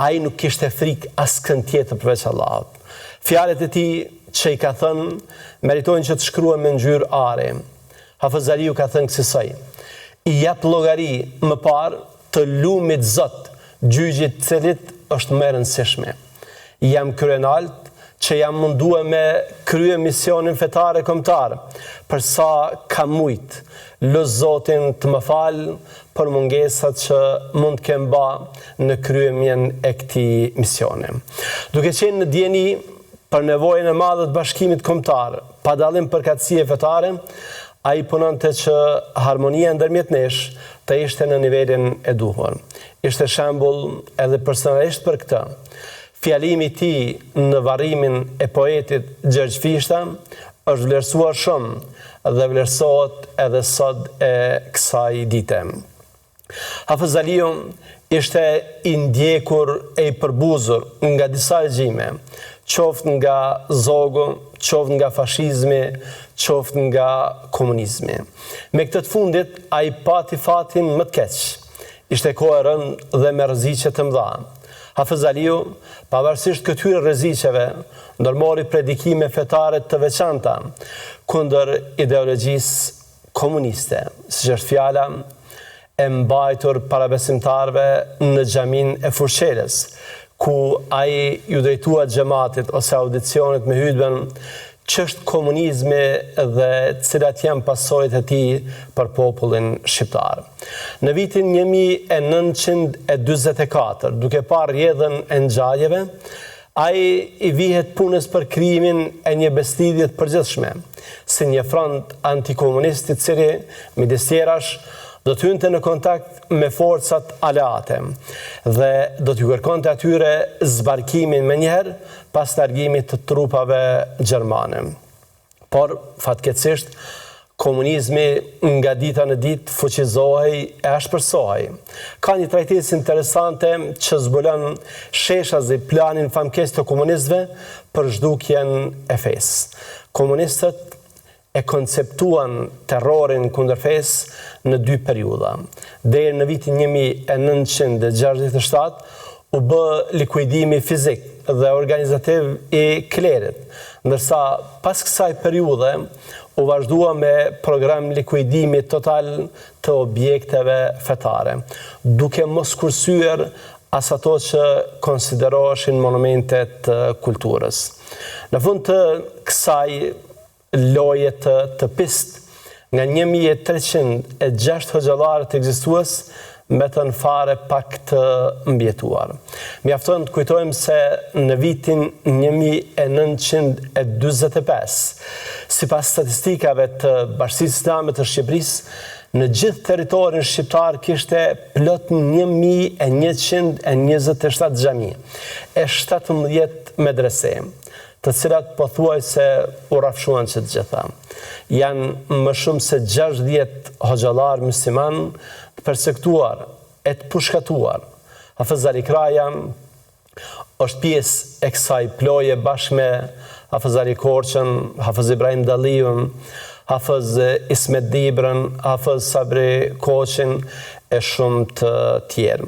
ai nuk kishte frikë askënd tjetër përveç Allahut. Fjalët e tij që i ka thënë meritojnë që të shkruhen me ngjyrë are. Hafez Aliu ka thënë kësaj: I jap llogari më parë të lumit Zot, gjyqit të cilit është më e rëndësishme. Jam kryenalt që jam munduar me krye misionin fetare kombëtar, për sa ka mujt. Lë Zotin të më falë për mungesat që mund të kem ba në kryemjen e këtij misioni. Duke qenë në dieni për nevojën e madhe të bashkimit kombëtar, pa dallim përkatësie fetare, ai punonte që harmonia ndërmjet nesh të ishte në nivelin e duhur. Ishte shembull edhe personalisht për këtë. Fjalimi i tij në varrimin e poetit Gjergj Fishta është vlerësuar shumë dhe vlerësohet edhe sot e kësaj dite. Hafez Aliu ishte i ndjekur e i përbuzur nga disa regjime, qoftë nga zogu, qoftë nga fashizmi, qoftë nga komunizmi. Me këtë të fundit, ai pati fatin më të keq. Ishte kohë e rëndë dhe me rreziqe të mëdha. Hafez Aliu, pavarësisht këtyre rreziqeve, ndërmori predikime fetare të veçanta kundër ideologjisë komuniste, siç është fjala e mbajtur para besimtarëve në xhamin e Fursheles, ku ai ju drejtua xhamatit ose audicionit me hutben ç'është komunizmi dhe cilat janë pasojat e tij për popullin shqiptar. Në vitin 1944, duke parë rrjedhën e ngjarjeve, ai i vihet punës për krijimin e një besëlidhje të përgjithshme, si një front antikomunist i cili, midis tjerash, do të hynte në kontakt me forcat aleate dhe do t'ju kërkonte atyre zbarkimin menjëherë pas largimit të trupave gjermane. Por, fatkeqësisht, komunizmi nga dita në ditë fuqizohej e ashpërsohej. Ka një trajtesë interesante që zbulon sheshazi planin famkes të komunistëve për zhdukjen e fesë. Komunistët e konceptuan terrorin kundër fesë në 2 periudha. Deri në vitin 1967 u bë likuidimi fizik dhe organizativ i klerit, ndërsa pas kësaj periudhe u vazhdua me program likuidimi total të objekteve fetare, duke mos kursyer as ato që konsideroheshin monumente të kulturës. Në fund të kësaj loje të pist, nga 1306 hoxhallarë të ekzistues, mbetën fare pak të mbjetuar. Mjafton të kujtojmë se në vitin 1945, sipas statistikave të Bashkisë Islame të Shqipërisë, në gjithë territorin shqiptar kishte plot 1127 xhami e 17 medrese, të cilat pothuajse u rrafshuan që të gjitha. Janë më shumë se 60 hoxhallar musliman të persektuar e të pushkatuar. Hafez Ali Kraja është pjesë e kësaj ploje bashkë me Hafez Ali Korçën, Hafez Ibrahim Dalliun, Hafez Ismet Dibrën, Hafez Sabri Koçin e shumë të tjerë.